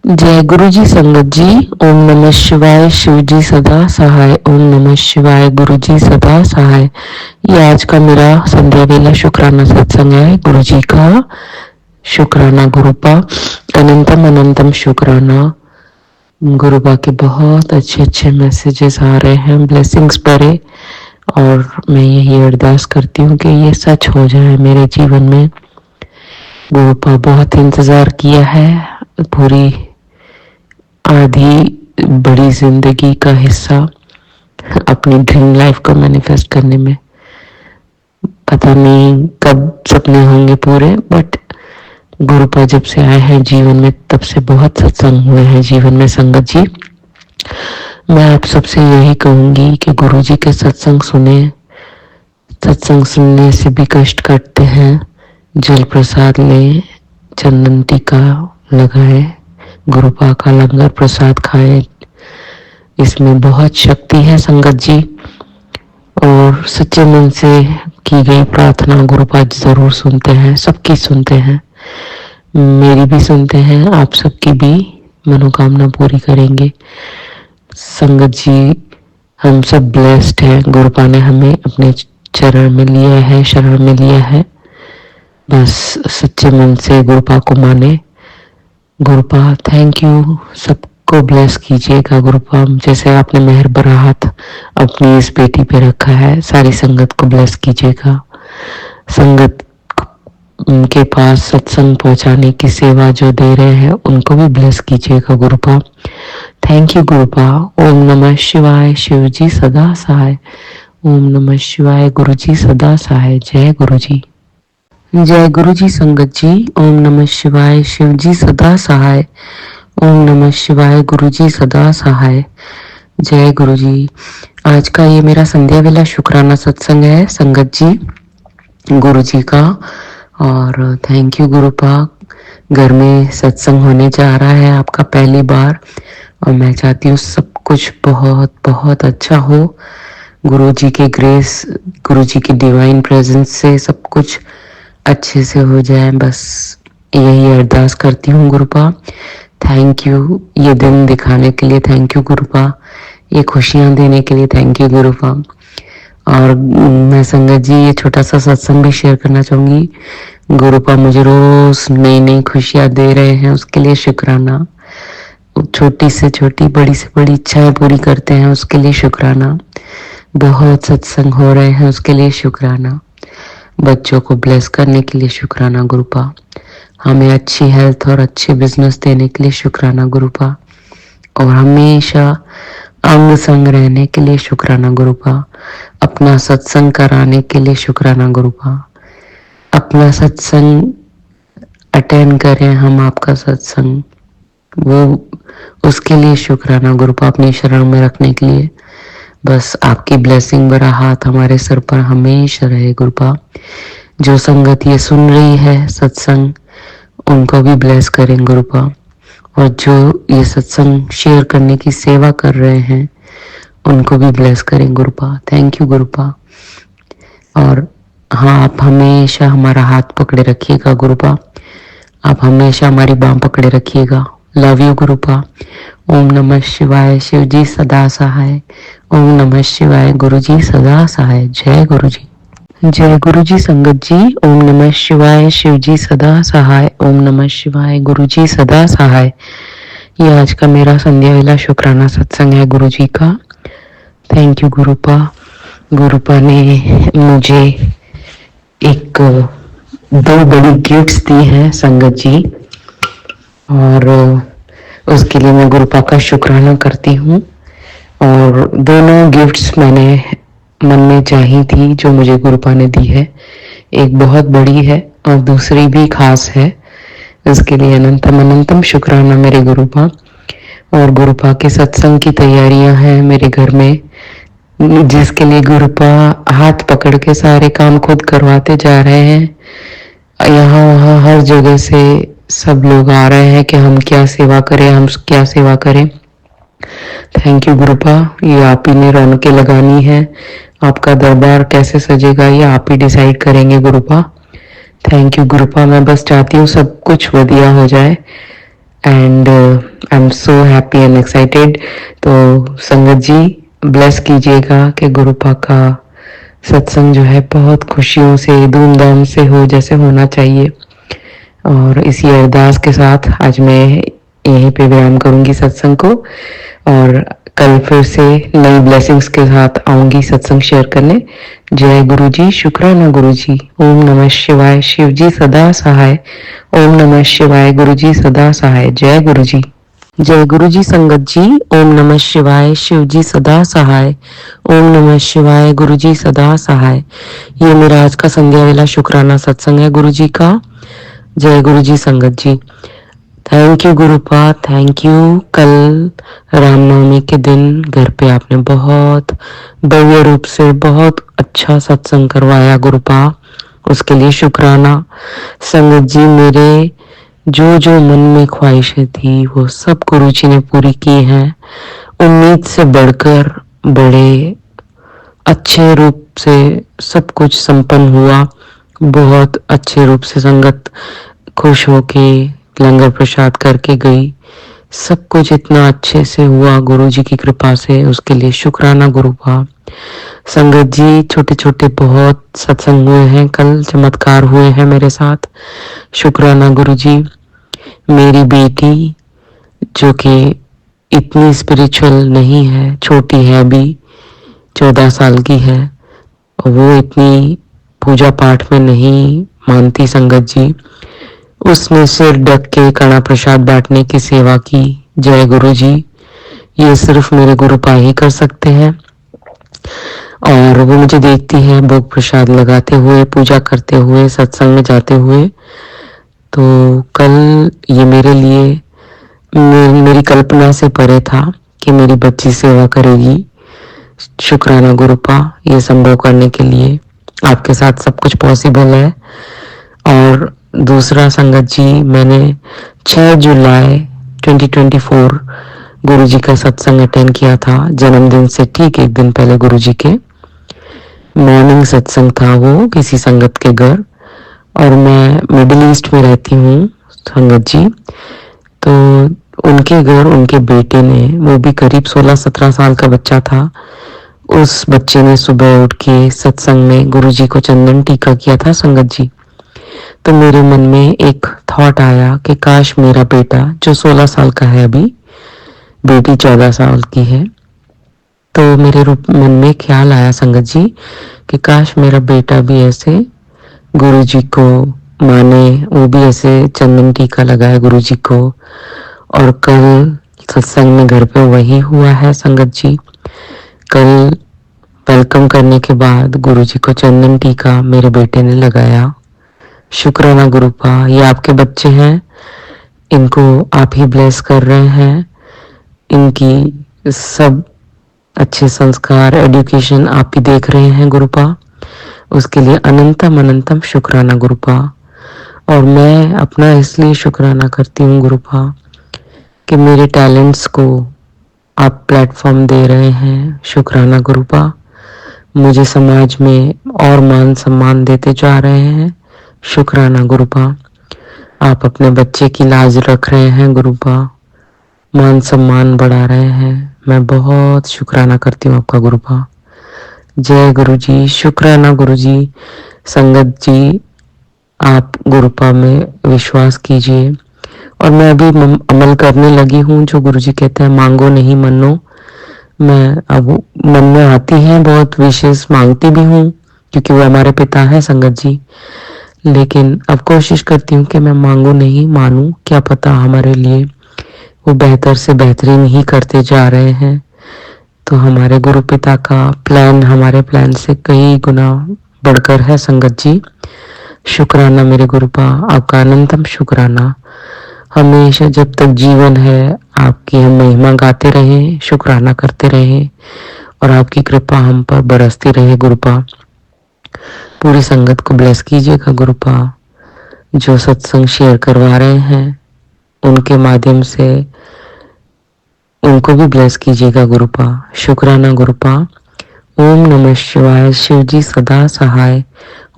जय गुरु जी संगत जी। ओम नमः शिवाय। शिव जी सदा सहाय। ओम नमः शिवाय। गुरु जी सदा सहाय। ये आज का मेरा संध्या वेला शुक्राना सत्संग है। गुरु जी का शुक्राना गुरुपा। अनंतम अनंतम शुक्राना गुरुपा के बहुत अच्छे अच्छे मैसेजेस आ रहे हैं, ब्लेसिंग्स भरे। और मैं यही अरदास करती हूँ कि ये सच हो जाए मेरे जीवन में। गुरुपा बहुत इंतजार किया है, पूरी आधी बड़ी जिंदगी का हिस्सा अपनी ड्रीम लाइफ को मैनिफेस्ट करने में। पता नहीं कब सपने होंगे पूरे, बट गुरुपा जब से आए हैं जीवन में तब से बहुत सत्संग हुए हैं जीवन में। संगत जी, मैं आप सबसे यही कहूंगी कि गुरु जी के सत्संग सुने। सत्संग सुनने से भी कष्ट कटते हैं। जल प्रसाद लें, चंदन टीका लगाए, गुरुपा का लंगर प्रसाद खाए। इसमें बहुत शक्ति है संगत जी। और सच्चे मन से की गई प्रार्थना गुरुपा जरूर सुनते हैं, सबकी सुनते हैं, मेरी भी सुनते हैं, आप सबकी भी मनोकामना पूरी करेंगे। संगत जी, हम सब ब्लेस्ड हैं। गुरुपा ने हमें अपने चरण में लिया है, शरण में लिया है। बस सच्चे मन से गुरुपा को माने। गुरुपा थैंक यू, सबको ब्लेस कीजिएगा गुरुपा। जैसे आपने मेहर भरा हाथ अपनी इस बेटी पे रखा है, सारी संगत को ब्लेस कीजिएगा। संगत के पास सत्संग पहुंचाने की सेवा जो दे रहे हैं उनको भी ब्लेस कीजिएगा गुरुपा। Thank you Gurupa. ओम नमः शिवाय। शिव जी सदा सहाय। ओम नमः शिवाय। गुरु जी सदा सहाय। जय गुरु जी। जय गुरु जी संगत जी। ओम नमः शिवाय। शिव जी सदा सहाय। ओम नमः शिवाय। गुरु जी सदा सहाय। जय गुरु जी। आज का ये मेरा संध्या वेला शुक्राना सत्संग है संगत जी, गुरु जी का। और थैंक यू गुरुपा। घर में सत्संग होने जा रहा है आपका पहली बार, और मैं चाहती हूँ सब कुछ बहुत बहुत अच्छा हो। गुरु जी के ग्रेस, गुरु जी की डिवाइन प्रेजेंस से सब कुछ अच्छे से हो जाए, बस यही अरदास करती हूँ गुरुपा। थैंक यू ये दिन दिखाने के लिए, थैंक यू गुरुपा। ये खुशियाँ देने के लिए थैंक यू गुरुपा। और मैं संगत जी ये छोटा सा सत्संग भी शेयर करना चाहूंगी। गुरुपा मुझे रोज नई नई खुशियाँ दे रहे हैं, उसके लिए शुक्राना। छोटी से छोटी, बड़ी से बड़ी इच्छाएं पूरी करते हैं, उसके लिए शुक्राना। बहुत सत्संग हो रहे हैं, उसके लिए शुक्राना। बच्चों को ब्लेस करने के लिए शुक्राना गुरुपा। हमें अच्छी हेल्थ और अच्छे बिजनेस देने के लिए शुक्राना गुरुपा। और हमेशा अंग संग रहने के लिए शुक्राना गुरुपा। अपना सत्संग कराने के लिए शुक्राना गुरुपा। अपना सत्संग अटेंड करें हम, आपका सत्संग, वो उसके लिए शुक्राना गुरुपा। अपनी शरण में रखने के लिए बस आपकी ब्लेसिंग भरा हाथ हमारे सर पर हमेशा रहे गुरुपा। जो संगत ये सुन रही है सत्संग, उनको भी ब्लेस करें गुरुपा। और जो ये सत्संग शेयर करने की सेवा कर रहे हैं उनको भी ब्लेस करें गुरुपा। Thank you गुरुपा। और हाँ, आप हमेशा हमारा हाथ पकड़े रखिएगा गुरुपा। आप हमेशा हमारी बांह पकड़े रखिएगा। Love you Gurupa. ओम नमः शिवाय। शिव जी सदा सहाय। ओम नमः शिवाय। गुरु जी सदा सहाय। जय गुरु जी। जय गुरु जी संगत जी। ओम नमः शिवाय। शिव जी सदा सहाय। ओम नमः शिवाय। गुरु जी सदा सहाय। ये आज का मेरा संध्या वेला शुक्राना सत्संग है गुरु जी का। Thank you गुरुपा। गुरुपा ने मुझे एक दो बड़ी गिफ्ट्स दी हैं संगत जी, और उसके लिए मैं गुरुपा का शुक्राना करती हूँ। और दोनों गिफ्ट्स मैंने मन में चाही थी जो मुझे गुरुपा ने दी है। एक बहुत बड़ी है और दूसरी भी खास है। इसके लिए अनंतम अनंतम शुक्राना मेरे गुरुपा। और गुरुपा के सत्संग की तैयारियां हैं मेरे घर में, जिसके लिए गुरुपा हाथ पकड़ के सारे काम खुद करवाते जा रहे हैं। यहाँ वहाँ हर जगह से सब लोग आ रहे हैं कि हम क्या सेवा करें, हम क्या सेवा करें। Thank you गुरुपा। ये आप ही ने रौनकें लगानी है। आपका दरबार कैसे सजेगा ये आप ही डिसाइड करेंगे गुरुपा। Thank you गुरुपा। मैं बस चाहती हूँ सब कुछ बढ़िया हो जाए। And I am so happy and excited. तो संगत जी ब्लेस कीजिएगा कि गुरुपा का सत्संग जो है बहुत खुशियों से धूमधाम से हो जैसे होना चाहिए। और इसी अरदास के साथ आज मैं यहीं पे विराम करूंगी सत्संग को, और कल फिर से नई ब्लेसिंग्स के साथ आऊंगी सत्संग शेयर करने। जय गुरु जी, शुक्राना गुरु जी। ओम नमः शिवाय, शिव जी सदा सहाय। ओम नमः शिवाय, गुरु जी सदा सहाय। जय गुरु जी। जय गुरु जी संगत जी। ओम नमः शिवाय, शिव जी सदा सहाय। ओम नमः शिवाय, गुरु जी सदा सहाय। ये मेरा आज का संध्या वेला शुक्राना सत्संग है गुरु जी का। जय गुरु जी संगत जी। Thank you Gurupa, thank you. कल रामनवमी के दिन घर पे आपने बहुत भव्य रूप से बहुत अच्छा सत्संग करवाया गुरुपा, उसके लिए शुक्राना। संगत जी मेरे जो जो मन में ख्वाहिशें थी वो सब गुरु जी ने पूरी की हैं। उम्मीद से बढ़कर बड़े अच्छे रूप से सब कुछ संपन्न हुआ। बहुत अच्छे रूप से संगत खुश होके लंगर प्रसाद करके गई। सब कुछ इतना अच्छे से हुआ गुरु जी की कृपा से, उसके लिए शुक्राना गुरुपा। संगत जी छोटे छोटे बहुत सत्संग हुए हैं, कल चमत्कार हुए हैं मेरे साथ। शुक्राना गुरु जी। मेरी बेटी जो कि इतनी स्पिरिचुअल नहीं है, छोटी है अभी, 14 साल की है, वो इतनी पूजा पाठ में नहीं मानती संगत जी, उसने सिर ढक के कड़ा प्रसाद बांटने की सेवा की। जय गुरु जी। ये सिर्फ मेरे गुरुपा ही कर सकते हैं। और वो मुझे देखती है भोग प्रसाद लगाते हुए, पूजा करते हुए, सत्संग में जाते हुए। तो कल ये मेरे लिए मेरी कल्पना से परे था कि मेरी बच्ची सेवा करेगी। शुक्राना गुरुपा ये संभव करने के लिए। आपके साथ सब कुछ पॉसिबल है। और दूसरा संगत जी, मैंने 6 जुलाई 2024 गुरु जी का सत्संग अटेंड किया था, जन्मदिन से ठीक एक दिन पहले गुरु जी के। मॉर्निंग सत्संग था वो किसी संगत के घर, और मैं मिडिल ईस्ट में रहती हूँ संगत जी। तो उनके घर उनके बेटे ने, वो भी करीब 16-17 साल का बच्चा था, उस बच्चे ने सुबह उठ के सत्संग में गुरु जी को चंदन टीका किया था संगत जी। तो मेरे मन में एक थॉट आया कि काश मेरा बेटा जो 16 साल का है अभी, बेटी 14 साल की है, तो मेरे मन में ख्याल आया संगत जी कि काश मेरा बेटा भी ऐसे गुरु जी को माने, वो भी ऐसे चंदन टीका लगाए गुरु जी को। और कल सत्संग में घर पे वही हुआ है संगत जी। कल वेलकम करने के बाद गुरु जी को चंदन टीका मेरे बेटे ने लगाया। शुक्राना गुरुपा, ये आपके बच्चे हैं, इनको आप ही ब्लेस कर रहे हैं। इनकी सब अच्छे संस्कार, एजुकेशन आप ही देख रहे हैं गुरुपा, उसके लिए अनंतम अनंतम शुक्राना गुरुपा। और मैं अपना इसलिए शुक्राना करती हूँ गुरुपा कि मेरे टैलेंट्स को आप प्लेटफॉर्म दे रहे हैं। शुक्राना गुरुपा, मुझे समाज में और मान सम्मान देते जा रहे हैं। शुक्राना गुरुपा, आप अपने बच्चे की लाज रख रहे हैं गुरुपा, मान सम्मान बढ़ा रहे हैं। मैं बहुत शुक्राना करती हूँ आपका गुरुपा। जय गुरु जी। शुक्राना गुरु जी। संगत जी आप गुरुपा में विश्वास कीजिए, और मैं अभी अमल करने लगी हूँ जो गुरु जी कहते हैं, मांगो नहीं मनो। मैं अब मन में आती हैं बहुत विशेष, मांगती भी हूँ क्योंकि वो हमारे पिता है संगत जी, लेकिन अब कोशिश करती हूँ कि मैं मांगू नहीं मानूं। क्या पता हमारे लिए वो बेहतर से बेहतरीन ही करते जा रहे हैं। तो हमारे गुरु पिता का प्लान हमारे प्लान से कई गुना बढ़कर है संगत जी। शुक्राना मेरे गुरुपा, आपका अनंतम शुक्राना। हमेशा जब तक जीवन है आपकी हम महिमा गाते रहें, शुक्राना करते रहें, और आपकी कृपा हम पर बरसती रहे गुरुपा। पूरी संगत को ब्लेस कीजिएगा गुरुपा। जो सत्संग शेयर करवा रहे हैं उनके माध्यम से उनको भी ब्लेस कीजिएगा गुरुपा। शुक्राना गुरुपा। ओम नमः शिवाय, शिव जी सदा सहाय।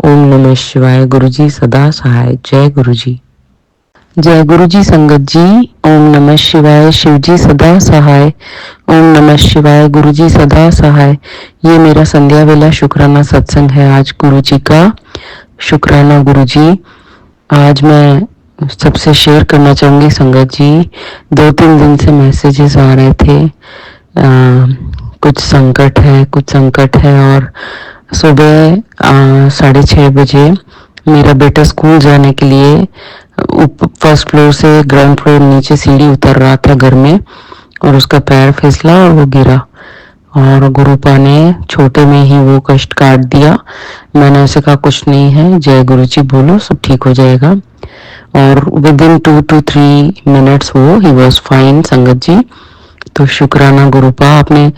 ओम नमः शिवाय, गुरु जी सदा सहाय। जय गुरु जी। जय गुरु जी संगत जी। ओम नमः शिवाय। शिव जी सदा सहाय। ओम नमः शिवाय। गुरु जी सदा सहाय। ये मेरा संध्या वेला शुक्राना सत्संग है आज गुरु जी का। शुक्राना गुरु जी। आज मैं सबसे शेयर करना चाहूंगी संगत जी। 2-3 दिन से मैसेजेस आ रहे थे, कुछ संकट है और सुबह 6:30 बजे मेरा बेटा स्कूल जाने के लिए फर्स्ट फ्लोर से ग्राउंड फ्लोर नीचे सीढ़ी उतर रहा था घर में, और उसका पैर फिसला और वो गिरा, और गुरुपा ने छोटे में ही वो कष्ट काट दिया। मैंने उसे कहा कुछ नहीं है, जय गुरु जी बोलो, सब ठीक हो जाएगा। और विद इन 2 to 3 मिनट्स वो ही वॉज फाइन संगत जी। तो शुक्राना गुरुपा, आपने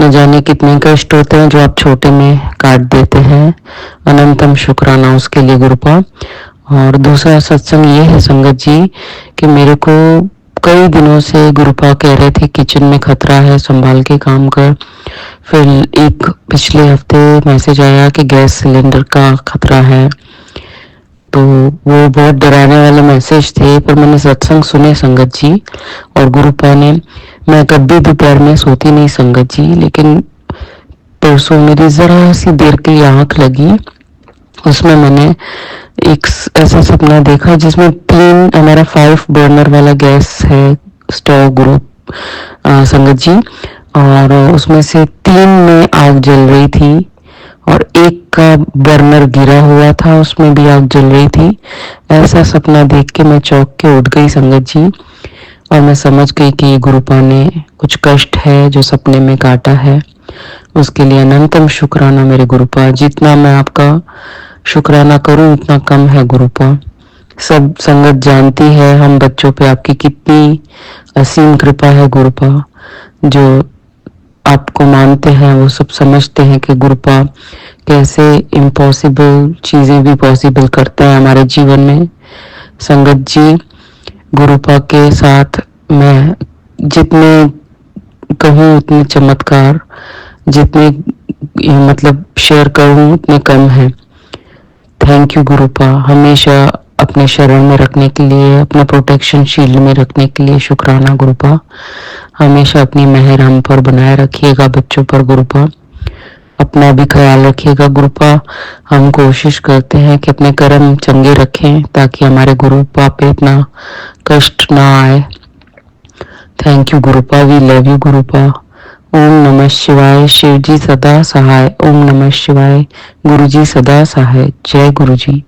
न जाने कितने कष्ट होते हैं जो आप छोटे में काट देते हैं। अनंतम शुक्राना उसके लिए गुरुपा। और दूसरा सत्संग ये है संगत जी कि मेरे को कई दिनों से गुरुपा कह रहे थे किचन में खतरा है, संभाल के काम कर। फिर एक पिछले हफ्ते मैसेज आया कि गैस सिलेंडर का खतरा है। तो वो बहुत डराने वाले मैसेज थे, पर मैंने सत्संग सुने संगत जी। और गुरुपा ने, मैं कभी दोपहर में सोती नहीं संगत जी, लेकिन परसों मेरी जरा सी देर के लिए आंख लगी, उसमें मैंने एक ऐसा सपना देखा जिसमें 3, हमारा 5 बर्नर वाला गैस है स्टोव गुरु संगत जी, और उसमें से 3 में आग जल रही थी और एक का बर्नर गिरा हुआ था, उसमें भी आग जल रही थी। ऐसा सपना देख के मैं चौंक के उठ गई संगत जी, और मैं समझ गई कि गुरुपा ने कुछ कष्ट है जो सपने में काटा है। उसके लिए अनंतम शुक्राना मेरे गुरुपा। जितना मैं आपका शुक्राना करूं उतना कम है गुरुपा। सब संगत जानती है हम बच्चों पे आपकी कितनी असीम कृपा है गुरुपा। जो आपको मानते हैं वो सब समझते हैं कि गुरुपा कैसे इम्पॉसिबल चीजें भी पॉसिबल करते हैं हमारे जीवन में। संगत जी, गुरुपा के साथ मैं जितने कहूँ उतने चमत्कार, जितने मतलब शेयर करूँ उतने कम है। थैंक यू गुरुपा, हमेशा अपने शरण में रखने के लिए, अपना प्रोटेक्शन शील्ड में रखने के लिए शुक्राना गुरुपा। हमेशा अपनी मेहर हम पर बनाए रखिएगा, बच्चों पर गुरुपा। अपना भी ख्याल रखिएगा गुरुपा। हम कोशिश करते हैं कि अपने कर्म चंगे रखें ताकि हमारे गुरुपा पे इतना कष्ट ना आए। Thank you Gurupa, we love you Gurupa. ओम नमः शिवाय। शिव जी सदा सहाय। ओम नमः शिवाय। गुरु जी सदा सहाय। जय गुरु जी।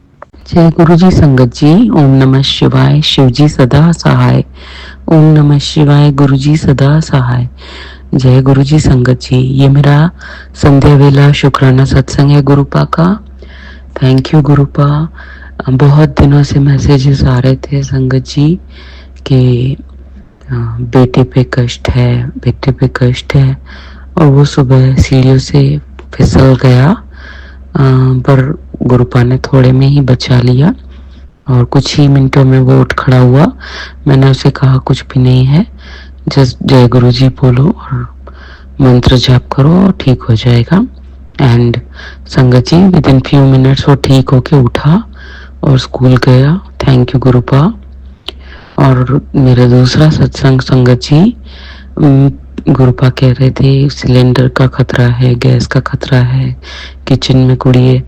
जय गुरु जी संगत जी। ओम नमः शिवाय। शिव जी सदा सहाय। ओम नमः शिवाय। गुरु जी सदा सहाय। जय गुरु जी संगत जी। ये मेरा संध्या वेला शुक्राना सत्संग है गुरुपा का। Thank you गुरुपा। बहुत दिनों से मैसेजेस आ रहे थे संगत जी कि बेटे पे कष्ट है, बेटे पे कष्ट है, और वो सुबह सीढ़ियों से फिसल गया, पर गुरुपा ने थोड़े में ही बचा लिया और कुछ ही मिनटों में वो उठ खड़ा हुआ। मैंने उसे कहा कुछ भी नहीं है, जस्ट जय गुरु जी बोलो और मंत्र जाप करो और ठीक हो जाएगा। एंड संगत जी विद इन फ्यू मिनट्स वो ठीक होके उठा और स्कूल गया। Thank you गुरुपा। और मेरा दूसरा सत्संग संगत जी, गुरुपा कह रहे थे सिलेंडर का खतरा है, गैस का खतरा है, किचन में कुड़िए।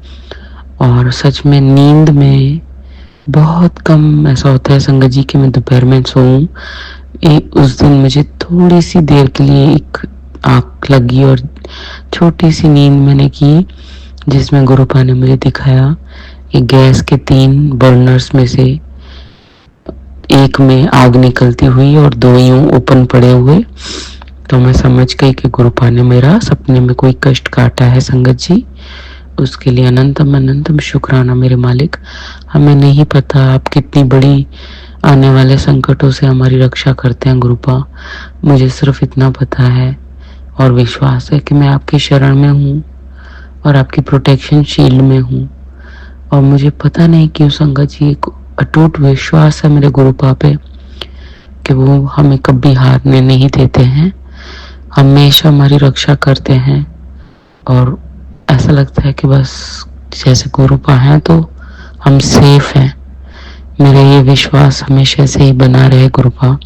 और सच में नींद में बहुत कम ऐसा होता है संगत जी कि मैं दोपहर में सोऊं। उस दिन मुझे थोड़ी सी देर के लिए एक आँख लगी और छोटी सी नींद मैंने की, जिसमें गुरुपा ने मुझे दिखाया कि गैस के 3 बर्नर्स में से एक में आग निकलती हुई और 2 यूं ओपन पड़े हुए। तो मैं समझ गई कि गुरुपा ने मेरा सपने में कोई कष्ट काटा है संगत जी। उसके लिए अनंतम अनंतम शुक्राना मेरे मालिक। हमें नहीं पता आप कितनी बड़ी आने वाले संकटों से हमारी रक्षा करते हैं गुरुपा। मुझे सिर्फ इतना पता है और विश्वास है कि मैं आपकी शरण में हूँ और आपकी प्रोटेक्शन शील्ड में हूँ। और मुझे पता नहीं क्यों संगत जी एक अटूट विश्वास है मेरे गुरुपा पे कि वो हमें कभी हारने नहीं देते हैं, हमेशा हमारी रक्षा करते हैं। और ऐसा लगता है कि बस जैसे गुरुपा हैं तो हम सेफ हैं। मेरा ये विश्वास हमेशा से ही बना रहे गुरुपा।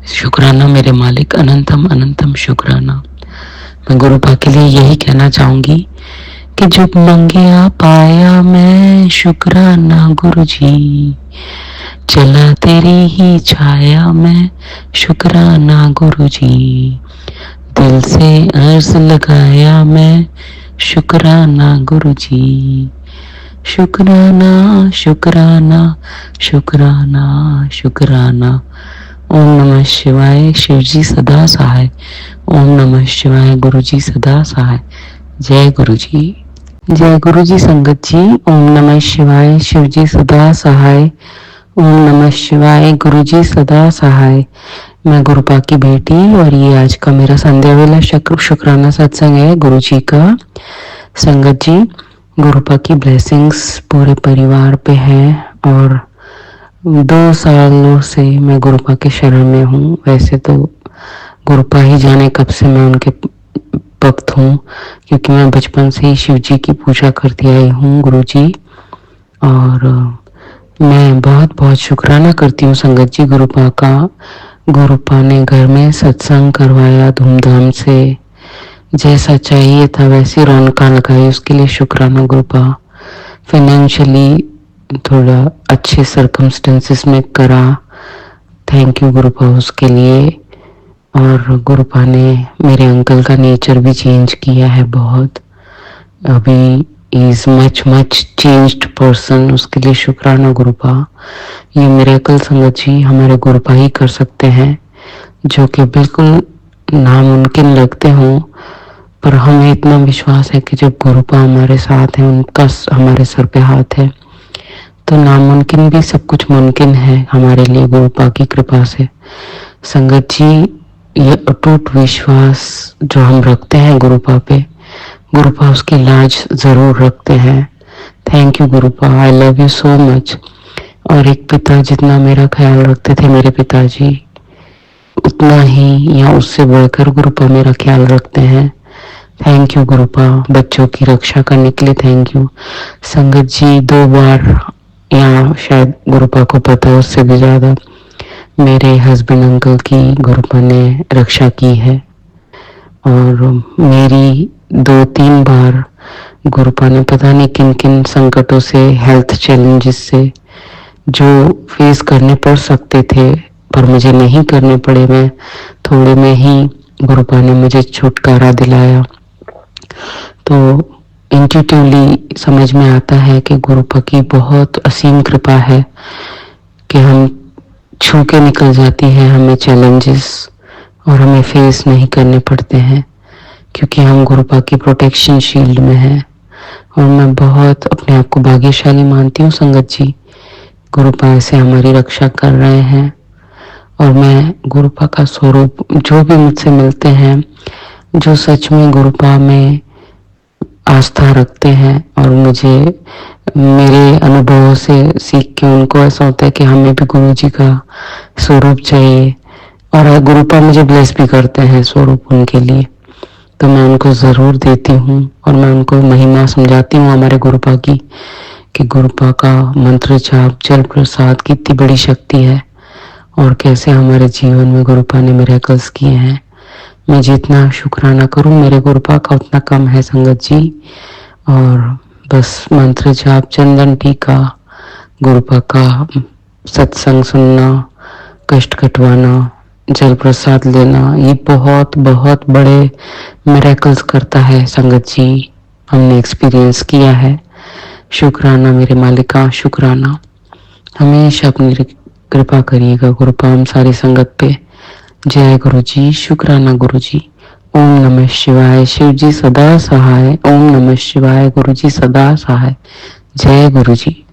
शुक्राना मेरे मालिक, अनंतम अनंतम शुक्राना। मैं गुरुपा के लिए यही कहना चाहूंगी कि जो मंगिया पाया मैं, शुक्राना गुरुजी। चला तेरी ही छाया में, शुक्राना गुरुजी। दिल से अर्ज लगाया मैं, शुक्राना गुरुजी। शुक्राना शुक्राना शुक्राना शुक्राना। ओम नमः शिवाय, शिवजी सदा सहाय। ओम नमः शिवाय, गुरुजी सदा सहाय। जय गुरुजी। जय गुरुजी संगत जी। ओम नमः शिवाय, शिवजी सदा सहाय। ओम नमः शिवाय, गुरुजी सदा सहाय। मैं गुरुपा की बेटी और ये आज का मेरा संध्या वेला शुक्राना सत्संग है गुरुजी का। संगत जी, गुरुपा की ब्लेसिंग्स पूरे परिवार पे है और 2 सालों से मैं गुरुपा के शरण में हूँ। वैसे तो गुरुपा ही जाने कब से मैं उनके भक्त हूँ, क्योंकि मैं बचपन से ही शिव जी की पूजा करती आई हूँ गुरुजी। और मैं बहुत बहुत शुक्राना करती हूँ संगत जी गुरुपा का। गुरुपा ने घर में सत्संग करवाया धूमधाम से, जैसा चाहिए था वैसी रौनका लगाई, उसके लिए शुक्राना गुरुपा। फाइनेंशियली थोड़ा अच्छे सर्कमस्टेंसेस में करा, थैंक यू गुरुपा उसके लिए। और गुरुपा ने मेरे अंकल का नेचर भी चेंज किया है बहुत। अभी is much much changed person, उसके लिए शुक्राना गुरुपा। ये मिरेकल संगत जी हमारे गुरुपा ही कर सकते हैं, जो कि बिल्कुल नामुमकिन लगते हों, पर हमें इतना विश्वास है कि जब गुरुपा हमारे साथ है, उनका हमारे सर पे हाथ है, तो नामुमकिन भी सब कुछ मुमकिन है हमारे लिए गुरुपा की कृपा से। संगत जी, ये अटूट विश्वास जो हम रखते हैं गुरुपा पे, गुरुपा उसकी लाज जरूर रखते हैं। Thank you गुरुपा, I love you so much. और एक पिता जितना मेरा ख्याल रखते थे मेरे पिताजी, उतना ही या उससे बढ़कर गुरुपा मेरा ख्याल रखते हैं। थैंक यू गुरुपा, बच्चों की रक्षा करने के लिए थैंक यू। संगत जी, 2 बार या शायद गुरुपा को पता है उससे भी ज्यादा, मेरे हस्बैंड अंकल की गुरुपा ने रक्षा की है। और मेरी 2-3 बार गुरुपा ने पता नहीं किन किन संकटों से, हेल्थ चैलेंजेस से जो फेस करने पड़ सकते थे, पर मुझे नहीं करने पड़े। मैं थोड़े में ही गुरुपा ने मुझे छुटकारा दिलाया। तो इंट्यूटिवली समझ में आता है कि गुरुपा की बहुत असीम कृपा है कि हम छू के निकल जाती है हमें चैलेंजेस, और हमें फेस नहीं करने पड़ते हैं, क्योंकि हम गुरुपा की प्रोटेक्शन शील्ड में हैं। और मैं बहुत अपने आप को भाग्यशाली मानती हूँ संगत जी, गुरुपा ऐसे हमारी रक्षा कर रहे हैं। और मैं गुरुपा का स्वरूप, जो भी मुझसे मिलते हैं, जो सच में गुरुपा में आस्था रखते हैं और मुझे मेरे अनुभवों से सीख के उनको ऐसा होता है कि हमें भी गुरु जी का स्वरूप चाहिए, और गुरुपा मुझे ब्लेस भी करते हैं स्वरूप उनके लिए, तो मैं उनको जरूर देती हूँ। और मैं उनको महिमा समझाती हूँ हमारे गुरुपा की, कि गुरुपा का मंत्र जाप, जल प्रसाद कितनी बड़ी शक्ति है, और कैसे हमारे जीवन में गुरुपा ने मिरेकल्स किए हैं। मैं जितना शुक्राना करूं मेरे गुरुपा का उतना कम है संगत जी। और बस मंत्र जाप, चंदन टीका, गुरुपा का सत्संग सुनना, कष्ट कटवाना, जल प्रसाद लेना, ये बहुत बहुत बड़े मिरेकल्स करता है संगत जी। हमने एक्सपीरियंस किया है। शुक्राना मेरे मालिका, शुक्राना। हमेशा अपनी कृपा करिएगा गुरुपा हम सारी संगत पे। जय गुरु जी, शुक्राना गुरु जी। ओम नमः शिवाय, शिव जी सदा सहाय। ओम नमः शिवाय, गुरु जी सदा सहाय। जय गुरु जी।